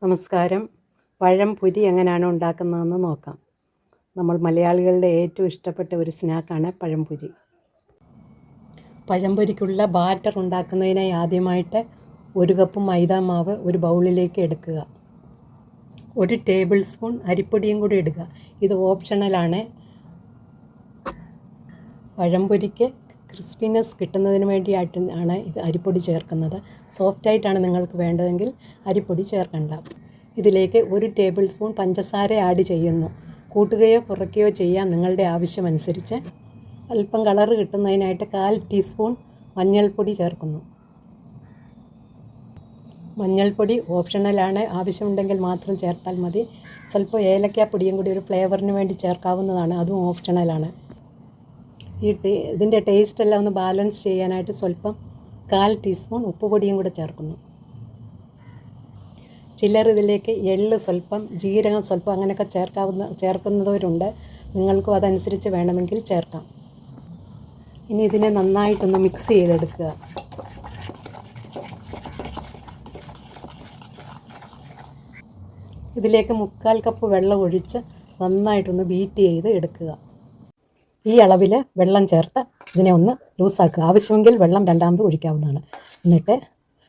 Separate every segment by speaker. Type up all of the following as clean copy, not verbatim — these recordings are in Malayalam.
Speaker 1: നമസ്കാരം. പഴംപൊരി എങ്ങനെയാണ് ഉണ്ടാക്കുന്നതെന്ന് നോക്കാം. നമ്മൾ മലയാളികളുടെ ഏറ്റവും ഇഷ്ടപ്പെട്ട ഒരു സ്നാക്കാണ് പഴംപൊരി. പഴംപൊരിക്കുള്ള ബാറ്റർ ഉണ്ടാക്കുന്നതിനായി ആദ്യമായിട്ട് 1 കപ്പ് മൈദ മാവ് ഒരു ബൗളിലേക്ക് എടുക്കുക. 1 ടേബിൾ സ്പൂൺ അരിപ്പൊടിയും കൂടി ഇടുക. ഇത് ഓപ്ഷണലാണ്. പഴംപൊരിക്ക് ക്രിസ്പിനെസ് കിട്ടുന്നതിന് വേണ്ടിയാണ് ഇത് അരിപ്പൊടി ചേർക്കുന്നത്. സോഫ്റ്റായിട്ടാണ് നിങ്ങൾക്ക് വേണ്ടതെങ്കിൽ അരിപ്പൊടി ചേർക്കണ്ട. ഇതിലേക്ക് 1 ടേബിൾ സ്പൂൺ പഞ്ചസാര ആഡ് ചെയ്യുന്നു. കൂട്ടുകയോ കുറയ്ക്കുകയോ ചെയ്യാം നിങ്ങളുടെ ആവശ്യമനുസരിച്ച്. അല്പം കളറ് കിട്ടുന്നതിനായിട്ട് 1/4 ടീസ്പൂൺ മഞ്ഞൾപ്പൊടി ചേർക്കുന്നു. മഞ്ഞൾപ്പൊടി ഓപ്ഷണലാണ്. ആവശ്യമുണ്ടെങ്കിൽ മാത്രം ചേർത്താൽ മതി. സ്വല്പം ഏലക്കാപ്പൊടിയും കൂടി ഒരു ഫ്ലേവറിന് വേണ്ടി ചേർക്കാവുന്നതാണ്. അതും ഓപ്ഷണലാണ്. ഇതിൻ്റെ ടേസ്റ്റ് എല്ലാം ഒന്ന് ബാലൻസ് ചെയ്യാനായിട്ട് സ്വല്പം 1/4 ടീസ്പൂൺ ഉപ്പുപൊടിയും കൂടെ ചേർക്കുന്നു. ചിലർ ഇതിലേക്ക് എള്ള് സ്വല്പം, ജീരകം സ്വല്പം അങ്ങനെയൊക്കെ ചേർക്കുന്നവരുണ്ട്. നിങ്ങൾക്കും അതനുസരിച്ച് വേണമെങ്കിൽ ചേർക്കാം. ഇനി ഇതിനെ നന്നായിട്ടൊന്ന് മിക്സ് ചെയ്തെടുക്കുക. ഇതിലേക്ക് 3/4 കപ്പ് വെള്ളം ഒഴിച്ച് നന്നായിട്ടൊന്ന് ബീറ്റ് ചെയ്ത് എടുക്കുക. ഈ അളവിൽ വെള്ളം ചേർത്ത് ഇതിനെ ഒന്ന് ലൂസാക്കുക. ആവശ്യമെങ്കിൽ വെള്ളം രണ്ടാമത് ഒഴിക്കാവുന്നതാണ്. എന്നിട്ട്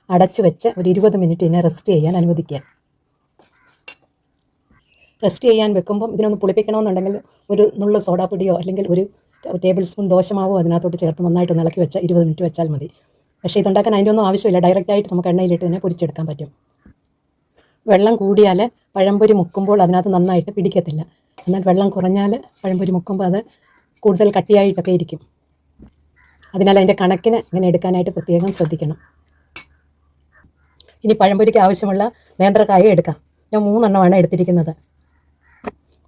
Speaker 1: അടച്ചു വെച്ച് ഒരു 20 മിനിറ്റ് ഇതിനെ റെസ്റ്റ് ചെയ്യാൻ അനുവദിക്കുക. റെസ്റ്റ് ചെയ്യാൻ വെക്കുമ്പം ഇതിനൊന്ന് പുളിപ്പിക്കണമെന്നുണ്ടെങ്കിൽ ഒരു നുള്ളു സോഡാപ്പൊടിയോ അല്ലെങ്കിൽ 1 ടേബിൾ സ്പൂൺ ദോശമാവോ അതിനകത്തോട്ട് ചേർത്ത് നന്നായിട്ട് ഇളക്കി വെച്ച് 20 മിനിറ്റ് വെച്ചാൽ മതി. പക്ഷേ ഇതുണ്ടാക്കാൻ അതിൻ്റെ ഒന്നും ആവശ്യമില്ല. ഡയറക്റ്റായിട്ട് നമുക്ക് എണ്ണയിലിട്ട് ഇതിനെ പൊരിച്ചെടുക്കാൻ പറ്റും. വെള്ളം കൂടിയാൽ പഴംപൊരി മുക്കുമ്പോൾ അതിനകത്ത് നന്നായിട്ട് പിടിക്കത്തില്ല. എന്നാൽ വെള്ളം കുറഞ്ഞാൽ പഴംപൊരി മുക്കുമ്പോൾ അത് കൂടുതൽ കട്ടിയായിട്ടൊക്കെ ഇരിക്കും. അതിനാൽ അതിൻ്റെ കണക്കിന് ഇങ്ങനെ എടുക്കാനായിട്ട് പ്രത്യേകം ശ്രദ്ധിക്കണം. ഇനി പഴംപൊരിക്ക് ആവശ്യമുള്ള നേന്ത്രക്കായ എടുക്കാം. ഞാൻ 3 എണ്ണമാണ് എടുത്തിരിക്കുന്നത്.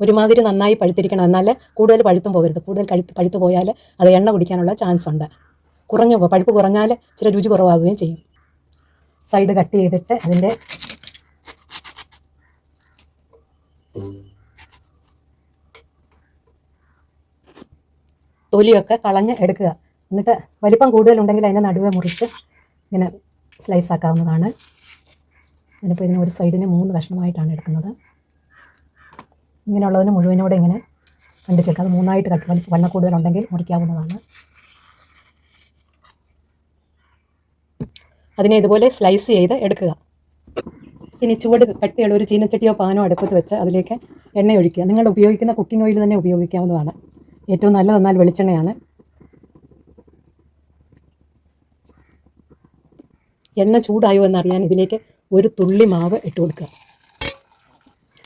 Speaker 1: ഒരുമാതിരി നന്നായി പഴുത്തിരിക്കണം. എന്നാൽ കൂടുതൽ പഴുത്തും പോകരുത്. കൂടുതൽ പഴുത്തു പോയാൽ അത് എണ്ണ കുടിക്കാനുള്ള ചാൻസ് ഉണ്ട്. പഴുപ്പ് കുറഞ്ഞാൽ ഇച്ചിരി രുചി കുറവാകുകയും ചെയ്യും. സൈഡ് കട്ട് ചെയ്തിട്ട് അതിൻ്റെ തൊലിയൊക്കെ കളഞ്ഞ് എടുക്കുക. എന്നിട്ട് വലിപ്പം കൂടുതലുണ്ടെങ്കിൽ അതിൻ്റെ നടുവെ മുറിച്ച് ഇങ്ങനെ സ്ലൈസ് ആക്കാവുന്നതാണ്. ഞാനിപ്പോൾ ഇതിന് ഒരു സൈഡിന് 3 കഷ്ണമായിട്ടാണ് എടുക്കുന്നത്. ഇങ്ങനെയുള്ളതിന് മുഴുവനോടെ ഇങ്ങനെ കണ്ടിച്ചെടുക്കുക. അത് 3ആയിട്ട് വണ്ണ കൂടുതലുണ്ടെങ്കിൽ മുറിക്കാവുന്നതാണ്. അതിനെ ഇതുപോലെ സ്ലൈസ് ചെയ്ത് എടുക്കുക. ഇനി ചുവട് കട്ടിയുള്ള ഒരു ചീനച്ചട്ടിയോ പാനോ അടുപ്പത്ത് വെച്ച് അതിലേക്ക് എണ്ണ ഒഴിക്കുക. നിങ്ങൾ ഉപയോഗിക്കുന്ന കുക്കിംഗ് ഓയിൽ തന്നെ ഉപയോഗിക്കാവുന്നതാണ്. ഏറ്റവും നല്ലതെന്നാൽ വെളിച്ചെണ്ണയാണ്. എണ്ണ ചൂടായോ എന്നറിയാൻ ഇതിലേക്ക് ഒരു തുള്ളി മാവ് ഇട്ട് കൊടുക്കുക.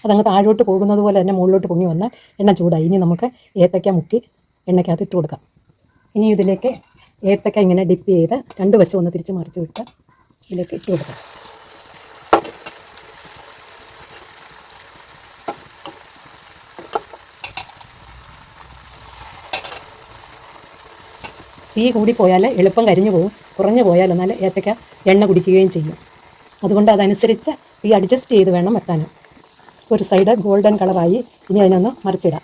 Speaker 1: അതങ്ങ് താഴോട്ട് പോകുന്നത് പോലെ തന്നെ മുകളിലോട്ട് പൊങ്ങി വന്ന് എണ്ണ ചൂടായി. ഇനി നമുക്ക് ഏത്തക്ക മുക്കി എണ്ണയ്ക്കകത്ത് ഇട്ട് കൊടുക്കാം. ഇനി ഇതിലേക്ക് ഏത്തക്ക ഇങ്ങനെ ഡിപ്പ് ചെയ്ത് 2 വശം ഒന്ന് തിരിച്ച് മറിച്ച് വിട്ട് ഇതിലേക്ക് ഇട്ട് കൊടുക്കാം. തീ കൂടിപ്പോയാൽ എളുപ്പം കരിഞ്ഞു പോകും. കുറഞ്ഞു പോയാൽ എന്നാൽ ഏത്തക്ക എണ്ണ കുടിക്കുകയും ചെയ്യും. അതുകൊണ്ട് അതനുസരിച്ച് തീ അഡ്ജസ്റ്റ് ചെയ്ത് വേണം വെക്കാനും. ഒരു സൈഡ് ഗോൾഡൻ കളറായി. ഇനി അതിനൊന്ന് മറിച്ചിടാം.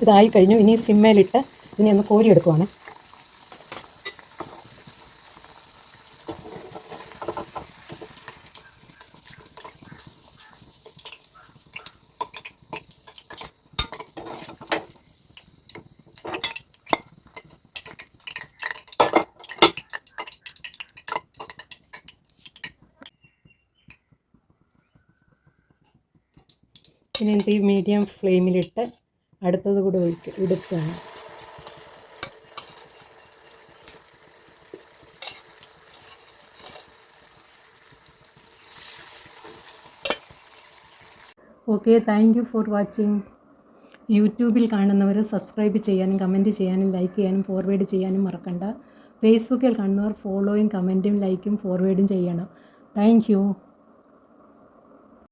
Speaker 1: ഇതായി കഴിഞ്ഞു. ഇനി സിമ്മേലിട്ട് ഇതിനെ ഒന്ന് കോരിയെടുക്കുവാണ്. ഇനി ഈ മീഡിയം ഫ്ലെയിമിലിട്ട് അടുത്തത് കൂടെ എടുക്കുകയാണ്. Okay, thank you for watching. യൂട്യൂബിൽ കാണുന്നവർ സബ്സ്ക്രൈബ് ചെയ്യാനും കമൻറ്റ് ചെയ്യാനും ലൈക്ക് ചെയ്യാനും ഫോർവേഡ് ചെയ്യാനും മറക്കണ്ട. ഫേസ്ബുക്കിൽ കാണുന്നവർ ഫോളോയും കമൻറ്റും ലൈക്കും ഫോർവേഡും ചെയ്യണം. Thank you.